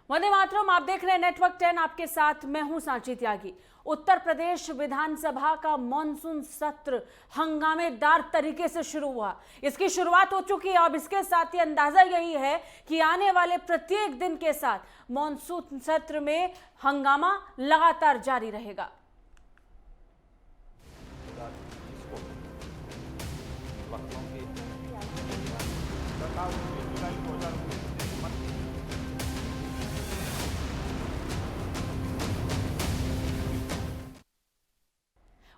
वंदे मातरम, आप देख रहे हैं नेटवर्क 10, आपके साथ मैं हूं सांची त्यागी। उत्तर प्रदेश विधानसभा का मॉनसून सत्र हंगामेदार तरीके से शुरू हुआ। इसकी शुरुआत हो चुकी है। अब इसके साथ ही अंदाजा यही है कि आने वाले प्रत्येक दिन के साथ मॉनसून सत्र में हंगामा लगातार जारी रहेगा।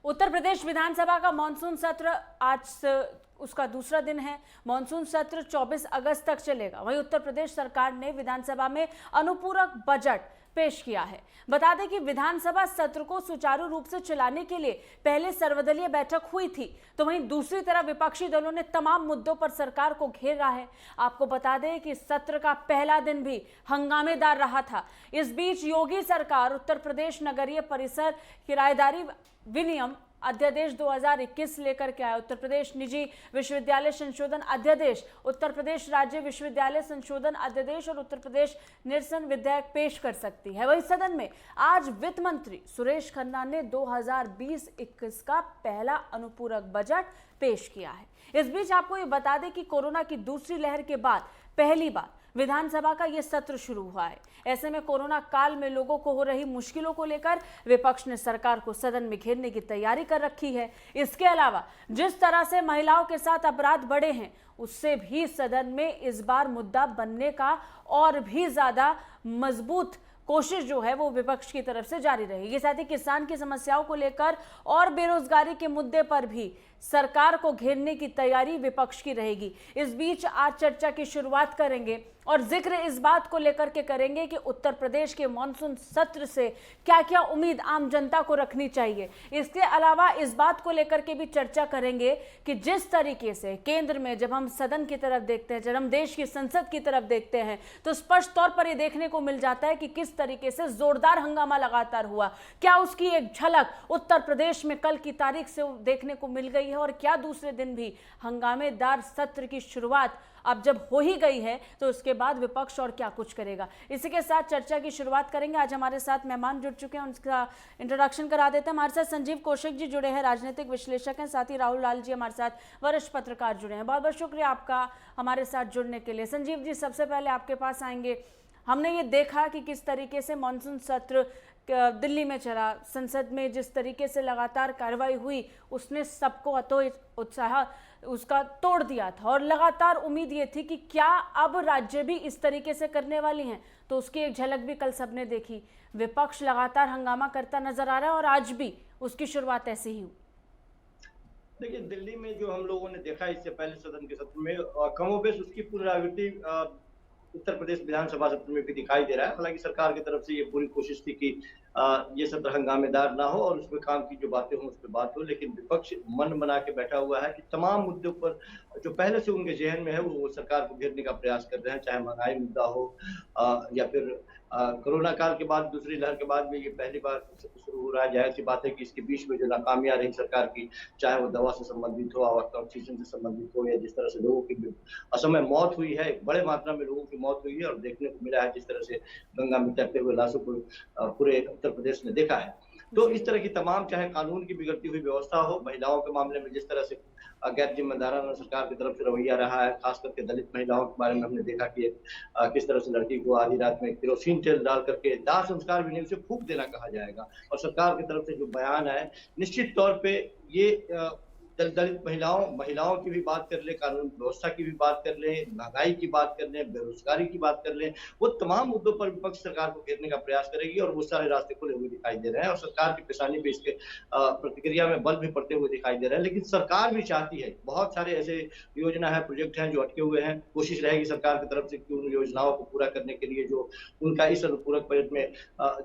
उत्तर प्रदेश विधानसभा का मॉनसून सत्र आज उसका दूसरा दिन है। मॉनसून सत्र 24 अगस्त तक चलेगा। वहीं उत्तर प्रदेश सरकार ने विधानसभा में अनुपूरक बजट पेश किया है। बता दें कि विधानसभा सत्र को सुचारू रूप से चलाने के लिए पहले सर्वदलीय बैठक हुई थी, तो वहीं दूसरी तरफ विपक्षी दलों ने तमाम मुद्दों पर सरकार को घेरा है। आपको बता दें कि सत्र का पहला दिन भी हंगामेदार रहा था। इस बीच योगी सरकार उत्तर प्रदेश नगरीय परिसर किराएदारी विनियम अध्यादेश 2021 लेकर के आया। उत्तर प्रदेश निजी विश्वविद्यालय संशोधन अध्यादेश, उत्तर प्रदेश राज्य विश्वविद्यालय संशोधन अध्यादेश और उत्तर प्रदेश निरसन विधेयक पेश कर सकती है। वही सदन में आज वित्त मंत्री सुरेश खन्ना ने 2020-21 का पहला अनुपूरक बजट पेश किया है। इस बीच आपको ये बता दें कि कोरोना की दूसरी लहर के बाद पहली बार विधानसभा का यह सत्र शुरू हुआ है। ऐसे में कोरोना काल में लोगों को हो रही मुश्किलों को लेकर विपक्ष ने सरकार को सदन में घेरने की तैयारी कर रखी है। इसके अलावा जिस तरह से महिलाओं के साथ अपराध बढ़े हैं, उससे भी सदन में इस बार मुद्दा बनने का और भी ज्यादा मजबूत कोशिश जो है वो विपक्ष की तरफ से जारी रहेगी। साथ ही किसान की समस्याओं को लेकर और बेरोजगारी के मुद्दे पर भी सरकार को घेरने की तैयारी विपक्ष की रहेगी। इस बीच आज चर्चा की शुरुआत करेंगे और जिक्र इस बात को लेकर के करेंगे कि उत्तर प्रदेश के मॉनसून सत्र से क्या क्या उम्मीद आम जनता को रखनी चाहिए। इसके अलावा इस बात को लेकर के भी चर्चा करेंगे कि जिस तरीके से केंद्र में जब हम सदन की तरफ देखते हैं, जब हम देश की संसद की तरफ देखते हैं, तो स्पष्ट तौर पर यह देखने को मिल जाता है कि किस तरीके से जोरदार हंगामा लगातार हुआ। क्या उसकी एक झलक उत्तर प्रदेश में कल की तारीख से देखने को मिल गई है और क्या दूसरे दिन भी हंगामेदार सत्र की शुरुआत अब जब हो ही गई है तो उसके बाद विपक्ष और क्या कुछ करेगा। इसी के साथ चर्चा की शुरुआत करेंगे। आज हमारे साथ मेहमान जुड़ चुके हैं, उनका इंट्रोडक्शन करा देते हैं। हमारे साथ संजीव कौशिक जी जुड़े हैं, राजनीतिक विश्लेषक हैं। साथ ही राहुल लाल जी हमारे साथ वरिष्ठ पत्रकार जुड़े हैं। बहुत बहुत शुक्रिया आपका हमारे साथ जुड़ने के लिए। संजीव जी, सबसे पहले आपके पास आएंगे। हमने ये देखा कि किस तरीके से मॉनसून सत्र दिल्ली में चला, संसद में जिस तरीके से लगातार कार्रवाई हुई उसने सबको अतो उत्साह उसका तोड़ दिया था और लगातार उम्मीद ये थी कि क्या अब राज्य भी इस तरीके से करने वाली हैं, तो उसकी एक झलक भी कल सबने देखी। विपक्ष लगातार हंगामा करता नजर आ रहा है और आज भी उसकी शुरुआत ऐसे ही हुई। देखिए, दिल्ली में जो हम लोगों ने देखा इससे पहले सदन के सत्र में कमोबेश उसकी पुनरावृत्ति उत्तर प्रदेश विधानसभा सत्र में भी दिखाई दे रहा है। हालांकि सरकार की तरफ से ये पूरी कोशिश थी कि ये सत्र हंगामेदार ना हो और उसमें काम की जो बातें हों उस पर बात हो, लेकिन विपक्ष मन बना के बैठा हुआ है कि तमाम मुद्दों पर जो पहले से उनके जहन में है वो सरकार को घेरने का प्रयास कर रहे हैं। चाहे महंगाई मुद्दा हो या फिर कोरोना काल के बाद दूसरी लहर के बाद में ये पहली बार शुरू हो रहा है। जाहिर सी बात है कि इसके बीच में जो नाकामियां रही सरकार की, चाहे वो दवा से संबंधित हो, ऑक्सीजन से संबंधित हो, या जिस तरह से लोगों की असमय मौत हुई है, बड़े मात्रा में लोगों की मौत हुई है और देखने को मिला है जिस तरह से गंगा में तैरते हुए लाशों को पूरे उत्तर प्रदेश ने देखा है। तो इस तरह की तमाम, चाहे कानून की बिगड़ती हुई व्यवस्था हो, महिलाओं के मामले में जिस तरह से गैर जिम्मेदाराना सरकार की तरफ से रवैया रहा है, खास करके दलित महिलाओं के बारे में हमने देखा कि किस तरह से लड़की को आधी रात में केरोसिन तेल डाल करके दाह संस्कार भी नहीं उसे फूंक देना कहा जाएगा। और सरकार की तरफ से जो बयान है, निश्चित तौर पे ये दलित महिलाओं की भी बात कर ले, कानून व्यवस्था की भी बात कर ले, महंगाई की बात कर ले, बेरोजगारी की बात कर ले, वो तमाम मुद्दों पर विपक्ष सरकार को घेरने का प्रयास करेगी और वो सारे रास्ते खुले हुए दिखाई दे रहे हैं और सरकार की पेशानी पे इसके प्रतिक्रिया में बल भी पड़ते हुए दिखाई दे रहे हैं। लेकिन सरकार भी चाहती है, बहुत सारे ऐसे योजना है, प्रोजेक्ट हैं जो अटके हुए हैं। कोशिश रहेगी सरकार की तरफ से कि उन योजनाओं को पूरा करने के लिए जो उनका इस अनुपूरक बजट में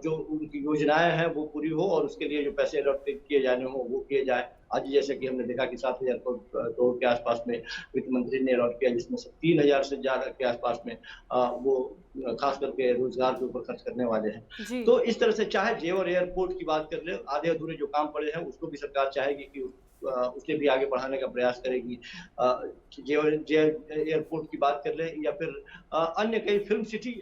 जो उनकी योजनाएं हैं वो पूरी हो और उसके लिए जो पैसे अलॉट किए जाने हो वो किए जाए। आज जैसे कि हमने देखा कि 7,000 करोड़ के आसपास में वित्त मंत्री ने अलॉट किया, जिसमें से 3,000 से ज्यादा के आसपास में वो खास करके रोजगार के ऊपर खर्च करने वाले हैं। तो इस तरह से चाहे जेवर एयरपोर्ट की बात कर ले, आधे अधूरे जो काम पड़े हैं उसको भी सरकार चाहेगी कि उसे भी आगे बढ़ाने का प्रयास करेगी। जे एयरपोर्ट की बात कर ले या फिर अन्य कई फिल्म सिटी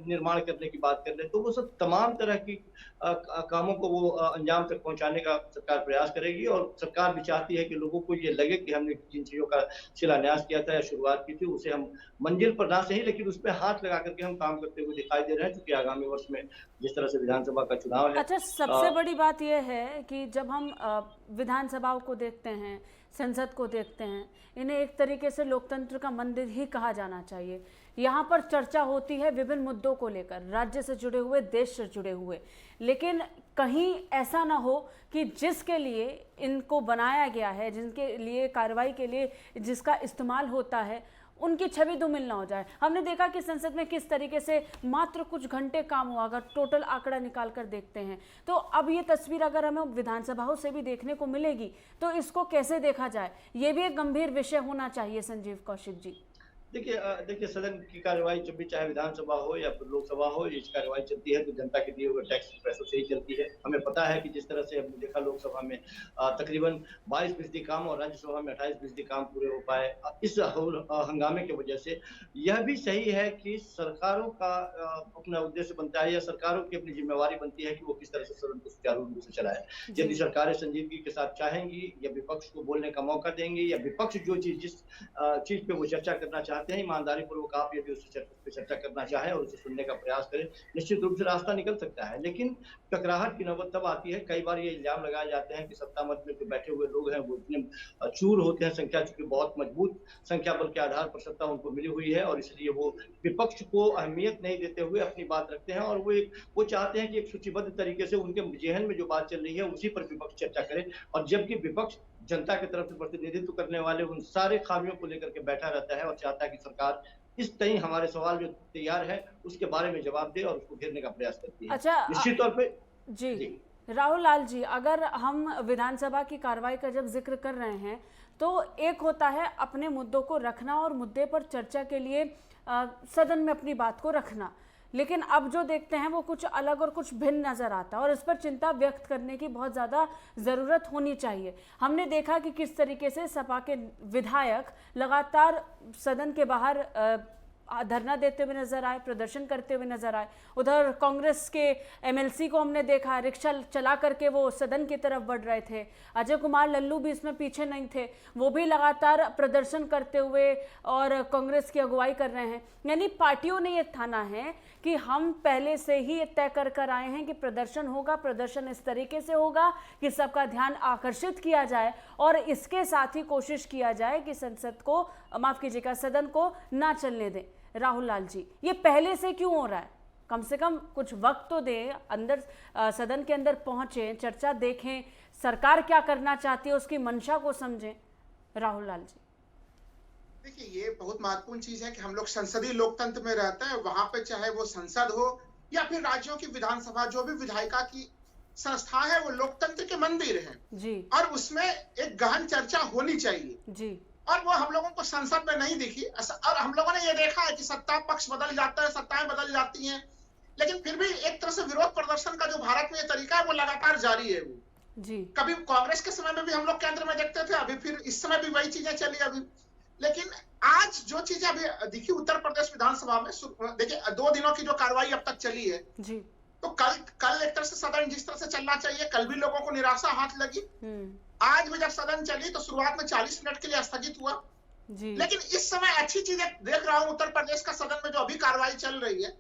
निर्माण करने की बात कर ले, तो वो सब तमाम तरह की कामों को वो अंजाम तक पहुँचाने का सरकार प्रयास करेगी और सरकार भी चाहती है कि लोगों को ये लगे कि हमने जिन चीज़ों का शिलान्यास किया था या शुरुआत की थी, उसे हम मंजिल पर ना सही लेकिन उसपे हाथ लगा कर के हम काम करते हुए दिखाई दे रहे हैं, चूँकि आगामी वर्ष में जिस तरह से विधानसभा का चुनाव है। अच्छा, सबसे बड़ी बात यह है कि जब हम विधानसभाओं को देखते हैं, संसद को देखते हैं, इन्हें एक तरीके से लोकतंत्र का मंदिर ही कहा जाना चाहिए। यहाँ पर चर्चा होती है विभिन्न मुद्दों को लेकर, राज्य से जुड़े हुए, देश से जुड़े हुए, लेकिन कहीं ऐसा ना हो कि जिसके लिए इनको बनाया गया है, जिनके लिए कार्रवाई के लिए जिसका इस्तेमाल होता है, उनकी छवि धूमिल ना हो जाए। हमने देखा कि संसद में किस तरीके से मात्र कुछ घंटे काम हुआ, अगर टोटल आंकड़ा निकाल कर देखते हैं तो अब ये तस्वीर अगर हमें विधानसभाओं से भी देखने को मिलेगी तो इसको कैसे देखा जाए, ये भी एक गंभीर विषय होना चाहिए। संजीव कौशिक जी, देखिए सदन की कार्यवाही जब भी चाहे विधानसभा हो या फिर लोकसभा हो, ये कार्यवाही चलती है तो जनता के दिए हुए टैक्स पैसों से ही चलती है। हमें पता है कि जिस तरह से हमने देखा लोकसभा में तकरीबन 22% काम और राज्यसभा में 28% काम पूरे हो पाए। इस हंगामे की वजह से यह भी सही है कि सरकारों का अपना उद्देश्य बनता है या सरकारों की अपनी जिम्मेवारी बनती है कि वो किस तरह से सदन को सुचारू रूप से चलाए। यदि सरकारें संजीदगी के साथ चाहेंगी या विपक्ष को बोलने का मौका देंगी या विपक्ष जो चीज जिस चीज पे वो चर्चा करना चाहते हैं, ईमानदारी पूर्वक आप यदि उस पे चर्चा करना चाहें और उसे सुनने का प्रयास करें, निश्चित रूप से रास्ता निकल सकता है। लेकिन टकराहट की नौबत तब आती है, कई बार ये इल्जाम लगाए जाते हैं कि सत्ता मत में जो बैठे हुए लोग हैं वो इतने चूर होते हैं, संख्या चूंकि बहुत मजबूत संख्या बल के आधार पर सत्ता उनको मिली हुई है और इसलिए वो विपक्ष को अहमियत नहीं देते हुए अपनी बात रखते हैं और वो चाहते हैं कि एक सूचीबद्ध तरीके से उनके जेहन में जो बात चल रही है उसी पर विपक्ष चर्चा करे, और जबकि विपक्ष जनता की तरफ से प्रतिनिधित्व करने वाले उन सारे खामियों को लेकर के बैठा रहता है और चाहता है कि सरकार इस तय हमारे सवाल जो तैयार है उसके बारे में जवाब दे और उसको घेरने का प्रयास करती है। अच्छा, निश्चित तौर पे जी राहुल लाल जी, अगर हम विधानसभा की कार्रवाई का जब जिक्र कर रहे हैं तो एक होता है अपने मुद्दों को रखना और मुद्दे पर चर्चा के लिए सदन में अपनी बात को रखना, लेकिन अब जो देखते हैं वो कुछ अलग और कुछ भिन्न नजर आता है और इस पर चिंता व्यक्त करने की बहुत ज़्यादा ज़रूरत होनी चाहिए। हमने देखा कि किस तरीके से सपा के विधायक लगातार सदन के बाहर धरना देते हुए नजर आए, प्रदर्शन करते हुए नजर आए। उधर कांग्रेस के एमएलसी को हमने देखा रिक्शा चला करके वो सदन की तरफ बढ़ रहे थे। अजय कुमार लल्लू भी इसमें पीछे नहीं थे, वो भी लगातार प्रदर्शन करते हुए और कांग्रेस की अगुवाई कर रहे हैं। यानी पार्टियों ने ये ठाना है कि हम पहले से ही तय कर आए हैं कि प्रदर्शन होगा, प्रदर्शन इस तरीके से होगा कि सबका ध्यान आकर्षित किया जाए और इसके साथ ही कोशिश किया जाए कि संसद को, माफ कीजिएगा, सदन को ना चलने दें। राहुल लाल जी, ये पहले से क्यों हो रहा है? कम से कम कुछ वक्त तो दें, अंदर सदन के अंदर पहुंचे, चर्चा देखें, सरकार क्या करना चाहती है उसकी मंशा को समझें। राहुल लाल जी, देखिए ये बहुत महत्वपूर्ण चीज है कि हम लोग संसदीय लोकतंत्र में रहते हैं, वहां पे चाहे वो संसद हो या फिर राज्यों की विधानसभा, जो भी विधायिका की संस्था है वो लोकतंत्र के मंदिर है जी, और उसमें एक गहन चर्चा होनी चाहिए जी, और वो हम लोगों को संसद में नहीं दिखी। और हम लोगों ने ये देखा है कि सत्ता पक्ष बदल जाता है, सत्ताएं बदल जाती हैं, लेकिन फिर भी एक तरह से विरोध प्रदर्शन का जो भारत में ये तरीका है वो लगातार जारी है। वो जी, कभी कांग्रेस के समय में भी हम लोग केंद्र में देखते थे, अभी फिर इस समय भी वही चीजें चली अभी। लेकिन आज जो चीजें अभी दिखी उत्तर प्रदेश विधानसभा में, देखिए 2 दिनों की जो कार्रवाई अब तक चली है जी, तो कल एक तरह से सदन जिस तरह से चलना चाहिए, कल भी लोगों को निराशा हाथ लगी। आज भी जब सदन चली तो शुरुआत में 40 मिनट के लिए स्थगित हुआ जी, लेकिन इस समय अच्छी चीजें देख रहा हूं उत्तर प्रदेश का सदन में जो अभी कार्रवाई चल रही है,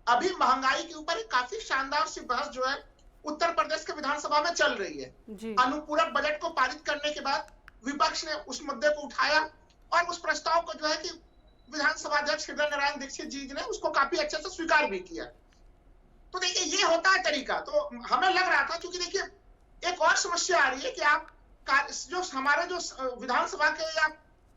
अभी महंगाई के ऊपर काफी शानदार सी बहस जो है उत्तर प्रदेश के विधानसभा में चल रही है। अनुपूरक बजट को पारित करने के बाद विपक्ष ने उस मुद्दे को उठाया और उस प्रस्ताव को जो है कि विधानसभा अध्यक्ष हृदय नारायण दीक्षित जी ने उसको काफी अच्छे से स्वीकार भी किया। तो देखिए ये होता है तरीका। तो हमें लग रहा था, क्योंकि देखिए एक और समस्या आ रही है कि आप जो हमारे जो विधानसभा के या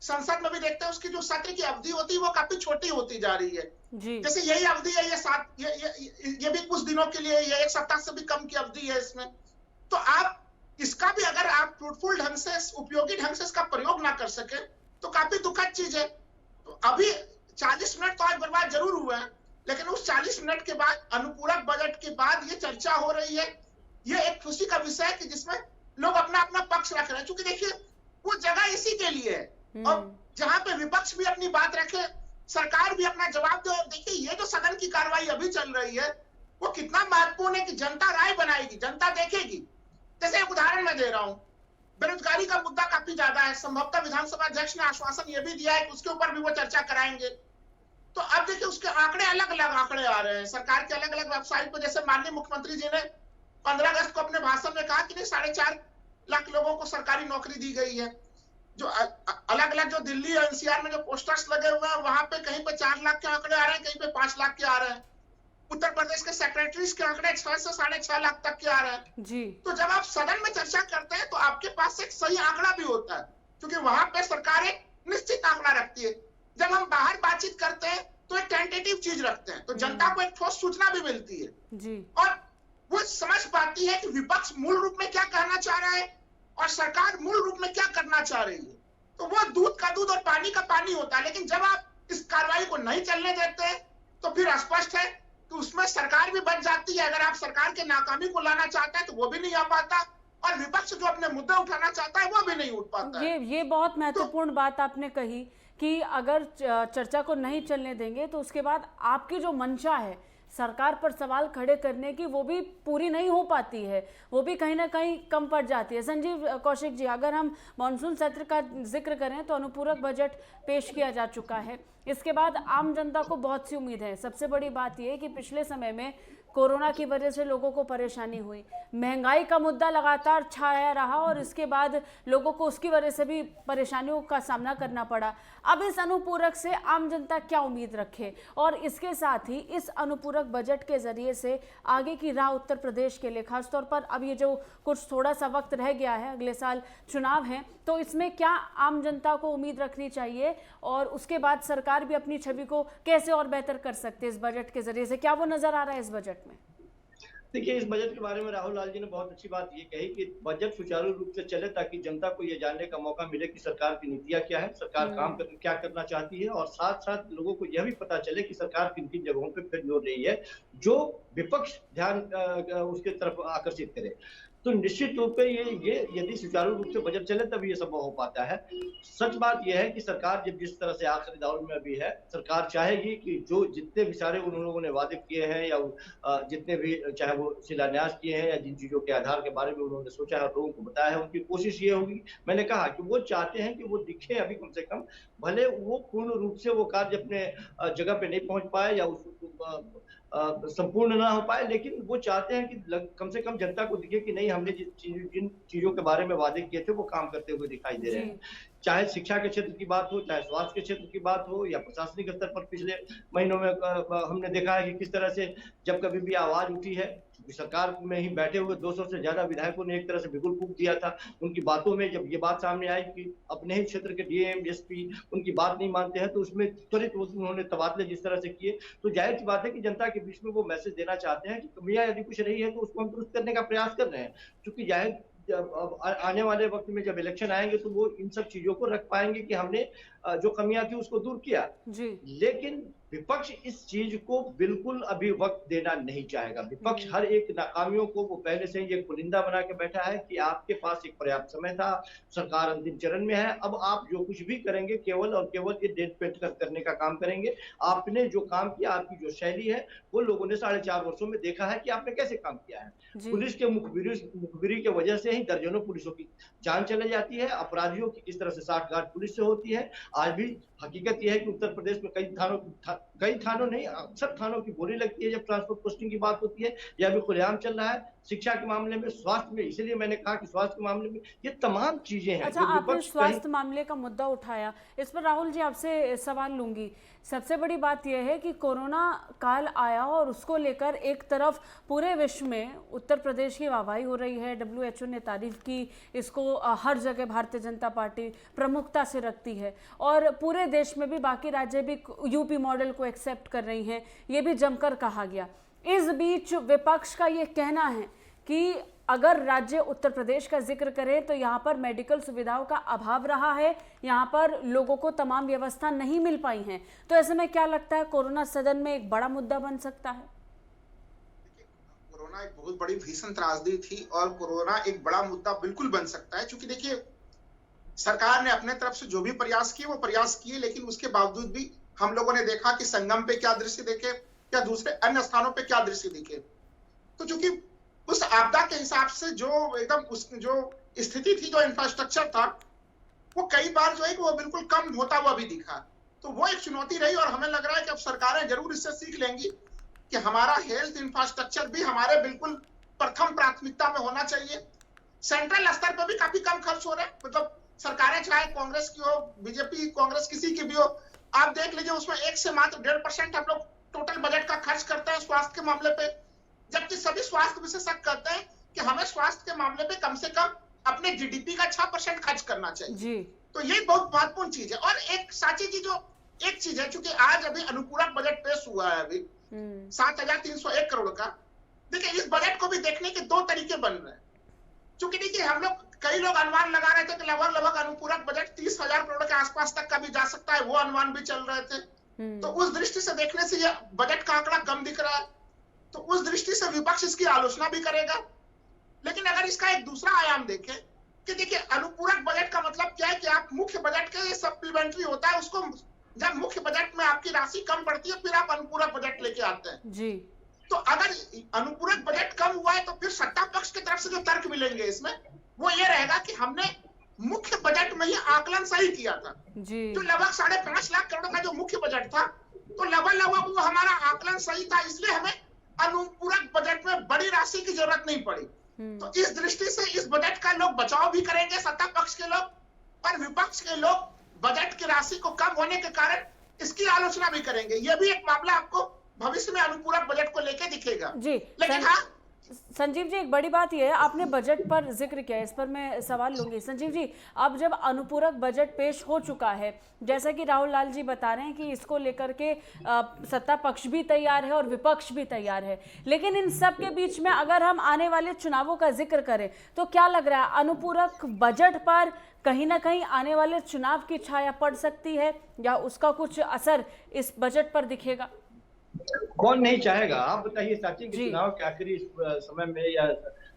संसद में भी देखते हैं उसकी जो सत्र की अवधि होती है वो काफी छोटी होती जा रही है जी। जैसे यही अवधि है ये भी कुछ दिनों के लिए, ये 1 सप्ताह से भी कम की अवधि है इसमें। तो आप इसका भी अगर आप फ्रूटफुल ढंग से, उपयोगी ढंग से इसका प्रयोग ना कर सके तो काफी दुखद चीज है। तो अभी 40 मिनट तो आज बर्बाद जरूर हुआ है, लेकिन उस 40 मिनट के बाद अनुपूरक बजट के बाद ये चर्चा हो रही है, ये एक खुशी का विषय है कि जिसमें लोग अपना अपना पक्ष रख रहे हैं। क्योंकि देखिए वो जगह इसी के लिए है। और जहां पे विपक्ष भी अपनी बात रखे, सरकार भी अपना जवाब दे। और देखिए, ये जो सदन की कार्रवाई अभी चल रही है वो कितना महत्वपूर्ण है कि जनता राय बनाएगी, जनता देखेगी। जैसे एक उदाहरण मैं दे रहा हूं, बेरोजगारी का मुद्दा काफी ज्यादा है। संभवतः विधानसभा अध्यक्ष ने आश्वासन यह भी दिया है कि उसके ऊपर भी वो चर्चा कराएंगे। तो अब देखिए, उसके आंकड़े अलग अलग आंकड़े आ रहे हैं सरकार के अलग अलग वेबसाइट पर। जैसे माननीय मुख्यमंत्री जी ने 15 अगस्त को अपने भाषण में कहा कि नहीं, 4.5 लाख लोगों को सरकारी नौकरी दी गई है। जो अलग अलग जो दिल्ली और एनसीआर में जो पोस्टर्स लगे हुए हैं, वहां पे कहीं पे 4 लाख के आंकड़े आ रहे हैं, कहीं पे 5 लाख के आ रहे हैं। उत्तर प्रदेश के सेक्रेटरीज के आंकड़े 6 से 6.5 लाख तक के आ रहे हैं जी। तो जब आप सदन में चर्चा करते हैं तो आपके पास एक सही आंकड़ा भी होता है, क्योंकि वहां पे सरकार एक निश्चित आंकड़ा रखती है। जब हम बाहर बातचीत करते हैं तो एक टेंटेटिव चीज रखते हैं, तो जनता को एक ठोस सूचना भी मिलती है जी। और वो समझ पाती है कि विपक्ष मूल रूप में क्या कहना चाह रहा है और सरकार मूल रूप में क्या करना चाह रही है। तो वो दूध का दूध और पानी का पानी होता है। लेकिन जब आप इस कार्रवाई को नहीं चलने देते तो फिर स्पष्ट है तो उसमें सरकार भी बच जाती है। अगर आप सरकार के नाकामी को लाना चाहते हैं तो वो भी नहीं आ पाता, और विपक्ष जो अपने मुद्दे उठाना चाहता है वो भी नहीं उठ पाता है। ये बहुत महत्वपूर्ण बात आपने कही कि अगर चर्चा को नहीं चलने देंगे तो उसके बाद आपकी जो मंशा है सरकार पर सवाल खड़े करने की, वो भी पूरी नहीं हो पाती है, वो भी कहीं ना कहीं कम पड़ जाती है। संजीव कौशिक जी, अगर हम मानसून सत्र का जिक्र करें तो अनुपूरक बजट पेश किया जा चुका है। इसके बाद आम जनता को बहुत सी उम्मीद है। सबसे बड़ी बात यह है कि पिछले समय में कोरोना की वजह से लोगों को परेशानी हुई, महंगाई का मुद्दा लगातार छाया रहा और इसके बाद लोगों को उसकी वजह से भी परेशानियों का सामना करना पड़ा। अब इस अनुपूरक से आम जनता क्या उम्मीद रखे, और इसके साथ ही इस अनुपूरक बजट के जरिए से आगे की राह उत्तर प्रदेश के लिए, खासतौर पर अब ये जो कुछ थोड़ा सा वक्त रह गया है, अगले साल चुनाव हैं, तो इसमें क्या आम जनता को उम्मीद रखनी चाहिए और उसके बाद सरकार भी अपनी छवि को कैसे और बेहतर कर सकते हैं इस बजट के जरिए से? क्या वो नजर आ रहा है इस बजट में? देखिए, इस बजट के बारे में राहुल लाल जी ने बहुत अच्छी बात ये कही कि बजट सुचारू रूप से चले ताकि जनता को ये जानने का मौका मिले कि सरकार की नीतियां क्या है, सरकार क्या करना चाहती है, और साथ साथ लोगों को यह भी पता चले कि सरकार किन किन जगहों पे फिर जोर रही है जो विपक्ष ध्यान उसके तरफ आकर्षित करे। तो निश्चित रूप पे ये यदि सुचारू रूप से बजट चले तब ये संभव हो पाता है। सच बात यह है कि सरकार जब जिस तरह से आखिरी दौर में अभी है, सरकार चाहेगी कि जो जितने भी सारे उन लोगों ने वादे किए हैं या जितने भी चाहे वो शिलान्यास किए हैं या जिन चीजों के आधार के बारे में उन्होंने सोचा है और लोगों को बताया है, उनकी कोशिश ये होगी, मैंने कहा कि वो चाहते हैं कि वो दिखे अभी कम से कम, भले वो पूर्ण रूप से वो कार्य अपने जगह पे नहीं पहुंच पाए या उसको संपूर्ण ना हो पाए, लेकिन वो चाहते हैं कि कम से कम जनता को दिखे कि नहीं, हमने जिन चीजों के बारे में वादे किए थे वो काम करते हुए दिखाई दे रहे हैं। चाहे शिक्षा के क्षेत्र की बात हो, चाहे स्वास्थ्य के क्षेत्र की बात हो, या प्रशासनिक स्तर पर पिछले महीनों में हमने देखा है कि किस तरह से जब कभी भी आवाज उठी है, सरकार में ही बैठे हुए 200 से ज्यादा विधायकों ने एक तरह से बिगुल फूंक दिया था। उनकी बातों में जब ये बात सामने आई कि अपने ही क्षेत्र के डीएम एसपी उनकी बात नहीं मानते हैं, तो उसमें त्वरित उन्होंने तबादले जिस तरह से किए, तो जाहिर सी बात है कि जनता के बीच में वो मैसेज देना चाहते हैं कि कमियां यदि कुछ रही है तो उसको हम दुरुस्त करने का प्रयास कर रहे हैं। क्योंकि जाहिर अब आने वाले वक्त में जब इलेक्शन आएंगे तो वो इन सब चीजों को रख पाएंगे कि हमने जो कमियां थी उसको दूर किया जी। लेकिन विपक्ष इस चीज को बिल्कुल अभी वक्त देना नहीं चाहेगा। विपक्ष हर एक नाकामियों को वो पहले से ही एक पुलिंदा बना के बैठा है कि आपके पास एक पर्याप्त समय था, सरकार अंतिम चरण में है, अब आप जो कुछ भी करेंगे केवल और केवल ये डेट पेट करने का काम करेंगे। आपने जो काम किया, आपकी जो शैली है, वो लोगों ने 4.5 वर्षों में देखा है कि आपने कैसे काम किया है। पुलिस के मुखबिरी के वजह से ही दर्जनों पुलिसों की जान चली जाती है, अपराधियों की किस तरह से साठगांठ पुलिस से होती है। आज भी हकीकत यह है कि उत्तर प्रदेश में कई थानों नहीं, अक्सर थानों की बोली लगती है जब ट्रांसफर पोस्टिंग की बात होती है। यह भी खुलेआम चल रहा है शिक्षा के मामले में, स्वास्थ्य में, इसीलिए मैंने कहा कि स्वास्थ्य के मामले में ये तमाम चीजें हैं। अच्छा, आपने स्वास्थ्य मामले का मुद्दा उठाया, इस पर राहुल जी आपसे सवाल लूंगी। सबसे बड़ी बात यह है कि कोरोना काल आया और उसको लेकर एक तरफ पूरे विश्व में उत्तर प्रदेश की वाहवाही हो रही है, WHO ने तारीफ की, इसको हर जगह भारतीय जनता पार्टी प्रमुखता से रखती है और पूरे देश में भी बाकी राज्य भी यूपी मॉडल को एक्सेप्ट कर रही हैं, ये भी जमकर कहा गया। इस बीच विपक्ष का ये कहना है कि अगर राज्य उत्तर प्रदेश का जिक्र करें तो यहाँ पर मेडिकल सुविधाओं का अभाव रहा है, यहाँ पर लोगों को तमाम व्यवस्था नहीं मिल पाई हैं। तो ऐसे में क्या लगता है कोरोना सदन में एक बड़ा मुद्दा बन सकता है? कोरोना एक बहुत बड़ी भीषण त्रासदी थी और कोरोना एक बड़ा मुद्दा बिल्कुल बन सकता है, क्योंकि देखिए सरकार ने अपने तरफ से जो भी प्रयास किए वो प्रयास किए, लेकिन उसके बावजूद भी हम लोगों ने देखा कि संगम पे क्या दृश्य देखे या दूसरे अन्य स्थानों पे क्या दृश्य दिखे। तो चूंकि उस आपदा के हिसाब से जो एकदम उस जो स्थिति थी, जो इंफ्रास्ट्रक्चर था, वो कई बार जो है कि वो बिल्कुल कम होता हुआ भी दिखा। तो वो एक चुनौती रही और हमें लग रहा है कि अब सरकारें जरूर इससे सीख लेंगी कि हमारा हेल्थ इंफ्रास्ट्रक्चर भी हमारे बिल्कुल प्रथम प्राथमिकता में होना चाहिए। सेंट्रल स्तर पर भी काफी कम खर्च हो रहे हैं, मतलब सरकारें चाहे कांग्रेस की हो, बीजेपी, कांग्रेस किसी की भी हो, आप देख लीजिए उसमें 1 से मात्र 1.5% हम लोग टोटल बजट का खर्च करते हैं स्वास्थ्य के मामले पे, जबकि सभी स्वास्थ्य विशेषज्ञ कहते हैं कि हमें स्वास्थ्य के मामले पे कम से कम अपने जीडीपी का 6% खर्च करना चाहिए जी। तो ये बहुत महत्वपूर्ण चीज है। और एक साची जी, जो एक चीज है, चूंकि आज अभी अनुपूरक बजट पेश हुआ है अभी 7,301 करोड़ का। देखिए इस बजट को भी देखने के 2 तरीके बन रहे हैं। चूंकि देखिए हम लोग, कई लोग अनुमान लगा रहे थे कि लगभग अनुपूरक बजट 30,000 करोड़ के आसपास तक का भी जा सकता है, वो अनुमान भी चल रहे थे। तो उस दृष्टि से देखने से यह बजट का आंकड़ा कम दिख रहा है, तो उस दृष्टि से विपक्ष इसकी आलोचना भी करेगा। लेकिन अगर इसका एक दूसरा आयाम देखें कि देखिए अनुपूरक बजट का मतलब क्या है कि आप मुख्य बजट के सप्लीमेंट्री होता है, उसको जब मुख्य बजट में आपकी राशि कम पड़ती है फिर आप अनुपूरक बजट लेके आते हैं जी। तो अगर अनुपूरक बजट कम हुआ है तो फिर सत्ता पक्ष की तरफ से जो तर्क मिलेंगे इसमें वो ये रहेगा कि हमने मुख्य बजट में ही आकलन सही किया था जी। जो लगभग 5.5 लाख करोड़ का जो मुख्य बजट था, तो लगभग वो हमारा आकलन सही था, इसलिए हमें अनुपूरक बजट में बड़ी राशि की जरूरत नहीं पड़ी। तो इस दृष्टि से इस बजट का लोग बचाव भी करेंगे, सत्ता पक्ष के लोग, और विपक्ष के लोग बजट की राशि को कम होने के कारण इसकी आलोचना भी करेंगे। यह भी एक मामला आपको भविष्य में अनुपूरक बजट को लेकर दिखेगा जी। लेकिन हाँ संजीव जी, एक बड़ी बात यह है, आपने बजट पर जिक्र किया, इस पर मैं सवाल लूंगी। संजीव जी, अब जब अनुपूरक बजट पेश हो चुका है, जैसा कि राहुल लाल जी बता रहे हैं कि इसको लेकर के सत्ता पक्ष भी तैयार है और विपक्ष भी तैयार है, लेकिन इन सब के बीच में अगर हम आने वाले चुनावों का जिक्र करें तो क्या लग रहा है, अनुपूरक बजट पर कहीं ना कहीं आने वाले चुनाव की छाया पड़ सकती है या उसका कुछ असर इस बजट पर दिखेगा? कौन नहीं चाहेगा? आप बताइए साथी कि चुनाव के आखिरी समय में या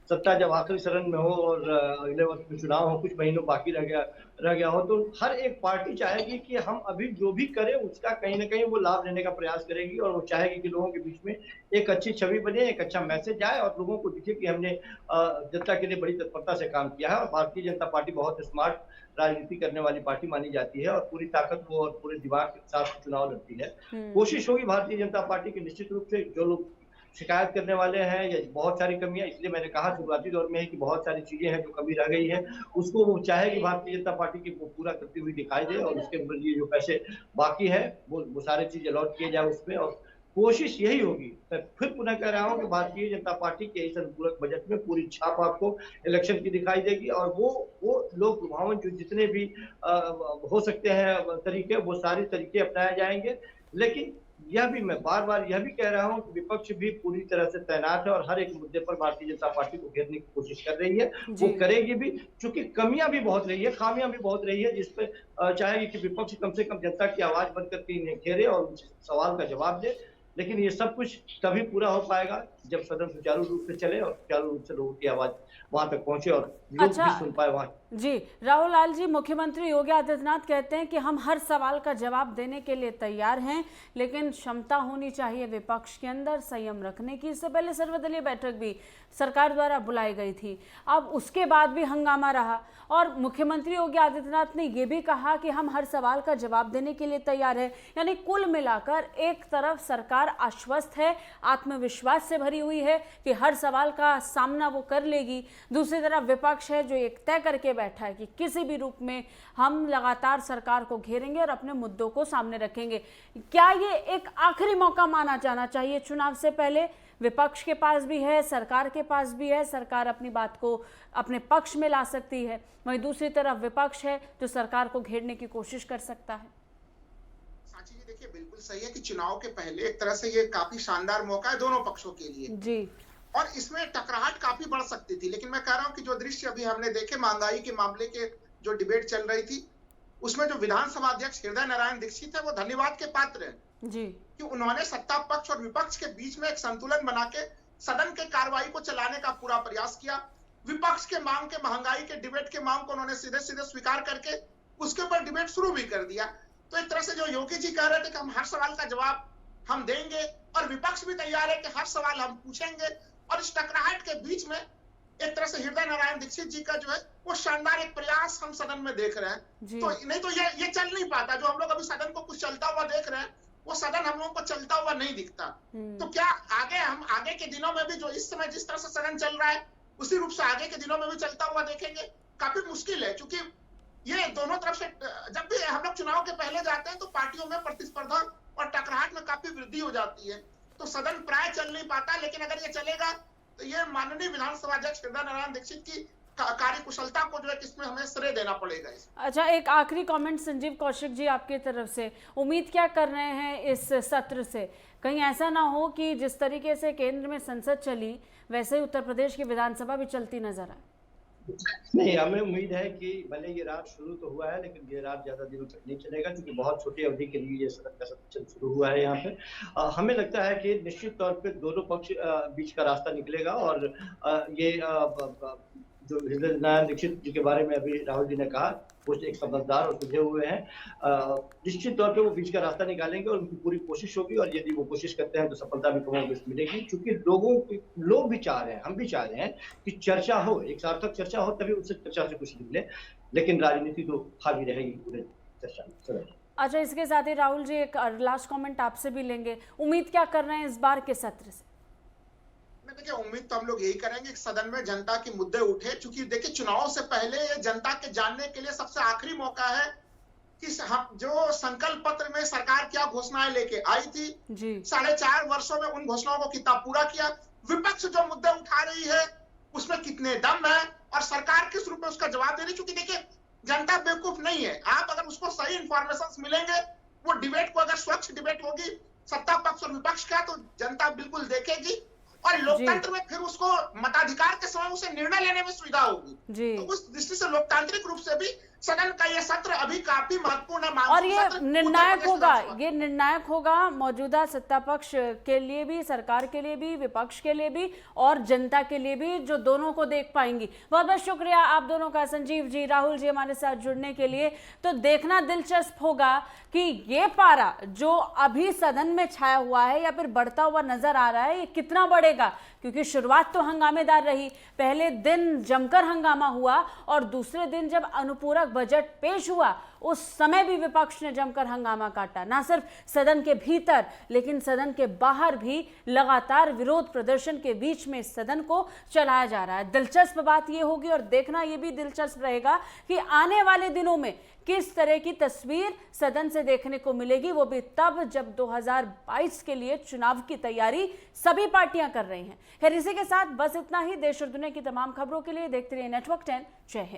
सत्ता जब आखिरी चरण में हो और अगले वर्ष में चुनाव हो, कुछ महीनों बाकी रह गया हो, तो हर एक पार्टी चाहेगी कि हम अभी जो भी करें उसका कहीं ना कहीं वो लाभ लेने का प्रयास करेगी और वो चाहेगी कि लोगों के बीच में एक अच्छी छवि बने, एक अच्छा मैसेज जाए और लोगों को दिखे कि हमने जनता के लिए बड़ी तत्परता से काम किया है। और भारतीय जनता पार्टी बहुत स्मार्ट राजनीति करने वाली पार्टी मानी जाती है और पूरी ताकत वो और पूरे दिमाग के साथ चुनाव लड़ती है। कोशिश होगी भारतीय जनता पार्टी की, निश्चित रूप से जो लोग शिकायत करने वाले हैं या बहुत सारी कमियां, इसलिए मैंने कहा शुरुआती दौर में है कि बहुत सारी चीजें हैं जो कमी रह गई है, उसको वो चाहेगी भारतीय जनता पार्टी की वो पूरा करती हुई दिखाई दे और उसके लिए जो पैसे बाकी है वो सारी चीजें अलॉट किए जाए उसमें। और कोशिश यही होगी, मैं फिर पुनः कह रहा हूं कि भारतीय जनता पार्टी के इस अनुपूरक बजट में पूरी छाप आपको इलेक्शन की दिखाई देगी और वो लोग लुभावन जो जितने भी हो सकते हैं तरीके, वो सारे तरीके अपनाए जाएंगे। लेकिन यह भी मैं बार बार यह भी कह रहा हूं कि विपक्ष भी पूरी तरह से तैनात है और हर एक मुद्दे पर भारतीय जनता पार्टी को घेरने की कोशिश कर रही है, वो करेगी भी, क्योंकि कमियां भी बहुत रही है, खामियां भी बहुत रही है, जिसपे चाहेगी कि विपक्ष कम से कम जनता की आवाज बंद करके इन्हें घेरे और सवाल का जवाब दे। लेकिन ये सब कुछ तभी पूरा हो पाएगा जब सदन सुचारू रूप से चले और सुचारू रूप से लोगों की आवाज वहां तक पहुंचे और लोग भी सुन पाए वहां जी। राहुल लाल जी, मुख्यमंत्री योगी आदित्यनाथ कहते हैं कि हम हर सवाल का जवाब देने के लिए तैयार हैं, लेकिन क्षमता होनी चाहिए विपक्ष के अंदर संयम रखने की। इससे पहले सर्वदलीय बैठक भी सरकार द्वारा बुलाई गई थी, अब उसके बाद भी हंगामा रहा और मुख्यमंत्री योगी आदित्यनाथ ने यह भी कहा कि हम हर सवाल का जवाब देने के लिए तैयार है। यानी कुल मिलाकर एक तरफ सरकार आश्वस्त है, आत्मविश्वास से भरी हुई है कि हर सवाल का सामना वो कर लेगी, दूसरी तरफ विपक्ष है जो एक तय करके बैठा है कि किसी भी रूप में हम लगातार सरकार को घेरेंगे और अपने मुद्दों को सामने रखेंगे। क्या ये एक आखिरी मौका माना जाना चाहिए चुनाव से पहले? विपक्ष के पास भी है, सरकार के पास भी है, सरकार अपनी बात को अपने पक्ष में ला सकती है, वहीं दूसरी तरफ विपक्ष है जो सरकार को घेरने की कोशिश कर सकता है। साची जी, देखिए बिल्कुल सही है कि चुनाव के पहले एक तरह से ये काफी शानदार मौका है दोनों पक्षों के लिए जी, और इसमें टकराहट काफी बढ़ सकती थी। लेकिन मैं कह रहा हूं कि जो दृश्य अभी हमने देखे, महंगाई के मामले के जो डिबेट चल रही थी, उसमें जो विधानसभा अध्यक्ष हृदय नारायण दीक्षित है वो धन्यवाद के पात्र हैं जी, कि उन्होंने सत्ता पक्ष और विपक्ष के बीच में एक संतुलन बना के सदन के कार्रवाई को चलाने का पूरा प्रयास किया। विपक्ष के मांग के, महंगाई के डिबेट के मांग को उन्होंने सीधे सीधे स्वीकार करके उसके ऊपर डिबेट शुरू भी कर दिया। तो एक तरह से जो योगी जी कह रहे थे कि हम हर सवाल का जवाब हम देंगे और विपक्ष भी तैयार है कि हर सवाल हम पूछेंगे, और इस टकराहट के बीच में एक तरह से हृदय नारायण दीक्षित जी का जो है वो शानदार एक प्रयास हम सदन में देख रहे हैं। तो नहीं तो ये चल नहीं पाता। जो हम लोग अभी सदन को कुछ चलता हुआ देख रहे हैं, वो सदन हम लोगों को चलता हुआ नहीं दिखता। तो क्या हम आगे के दिनों में भी जो इस समय जिस तरह से सदन चल रहा है उसी रूप से आगे के दिनों में भी चलता हुआ देखेंगे? काफी मुश्किल है, क्योंकि ये दोनों तरफ से जब भी हम लोग चुनाव के पहले जाते हैं तो पार्टियों में प्रतिस्पर्धा और टकराहट में काफी वृद्धि हो जाती है। तो सदन प्राय चल नहीं पाता, लेकिन अगर ये चलेगा तो ये माननीय विधानसभा अध्यक्ष हृदय नारायण दीक्षित की कार्य कुशलता को जो है इसमें हमें श्रेय देना पड़ेगा। अच्छा, एक आखिरी कमेंट संजीव कौशिक जी आपकी तरफ से, उम्मीद क्या कर रहे हैं इस सत्र से? कहीं ऐसा ना हो कि जिस तरीके से केंद्र में संसद चली वैसे ही उत्तर प्रदेश की विधानसभा भी चलती नजर आए। नहीं, हमें उम्मीद है कि भले ये रात शुरू तो हुआ है, लेकिन ये रात ज्यादा दिनों तक नहीं चलेगा, क्योंकि बहुत छोटी अवधि के लिए ये सदन का सत्र शुरू हुआ है यहाँ पे। हमें लगता है कि निश्चित तौर पे दोनों पक्ष बीच का रास्ता निकलेगा, और ये जो हृदय नारायण दीक्षित जी के बारे में अभी राहुल जी ने कहा, वो एक समझदार और सुलझे हुए हैं। निश्चित तौर पे वो बीच का रास्ता निकालेंगे और उनकी पूरी कोशिश होगी, और यदि वो कोशिश करते हैं तो सफलता भी कम मिलेगी, क्योंकि लोग भी चाह रहे हैं, हम भी चाह रहे हैं कि चर्चा हो, एक सार्थक चर्चा हो, तभी उससे चर्चा से कुछ निकले। लेकिन राजनीति तो हावी रहेगी पूरे चर्चा में। अच्छा, इसके साथ ही राहुल जी एक लास्ट कमेंट आपसे भी लेंगे, उम्मीद क्या कर रहे हैं इस बार के सत्र से? देखिए, उम्मीद तो हम लोग यही करेंगे कि सदन में जनता के मुद्दे उठे, क्योंकि देखिए चुनाव से पहले ये जनता के जानने के लिए सबसे आखिरी मौका है कि हम जो संकल्प पत्र में सरकार क्या घोषणाएं लेके आई थी, 4.5 वर्षों में उन घोषणाओं को कितना पूरा किया, विपक्ष जो मुद्दे उठा रही है उसमें कितने दम है, और सरकार किस रूप में उसका जवाब दे रही। क्योंकि देखिए जनता बेवकूफ नहीं है, आप अगर उसको सही इंफॉर्मेशन मिलेंगे, वो डिबेट को अगर स्वच्छ डिबेट होगी सत्ता पक्ष और विपक्ष का, तो जनता बिल्कुल देखेगी, और लोकतंत्र में फिर उसको मताधिकार के समय उसे निर्णय लेने में सुविधा होगी। तो उस दृष्टि से लोकतांत्रिक रूप से भी सदन का ये सत्र अभी काफी महत्वपूर्ण है, और ये निर्णायक होगा मौजूदा सत्ता पक्ष के लिए भी, सरकार के लिए भी, विपक्ष के लिए भी, और जनता के लिए भी, जो दोनों को देख पाएंगी। बहुत बहुत शुक्रिया आप दोनों का, संजीव जी, राहुल जी, हमारे साथ जुड़ने के लिए। तो देखना दिलचस्प होगा कि ये पारा जो अभी सदन में छाया हुआ है या फिर बढ़ता हुआ नजर आ रहा है, ये कितना बढ़ेगा, क्योंकि शुरुआत तो हंगामेदार रही। पहले दिन जमकर हंगामा हुआ, और दूसरे दिन जब अनुपूरक बजट पेश हुआ उस समय भी विपक्ष ने जमकर हंगामा काटा, ना सिर्फ सदन के भीतर लेकिन सदन के बाहर भी लगातार विरोध प्रदर्शन के बीच में सदन को चलाया जा रहा है। दिलचस्प बात यह होगी, और देखना यह भी दिलचस्प रहेगा कि आने वाले दिनों में किस तरह की तस्वीर सदन से देखने को मिलेगी, वो भी तब जब 2022 के लिए चुनाव की तैयारी सभी पार्टियां कर रही हैं। खैर, इसी के साथ बस इतना ही। देश और दुनिया की तमाम खबरों के लिए देखते रहिए नेटवर्क 10। जय हिंद।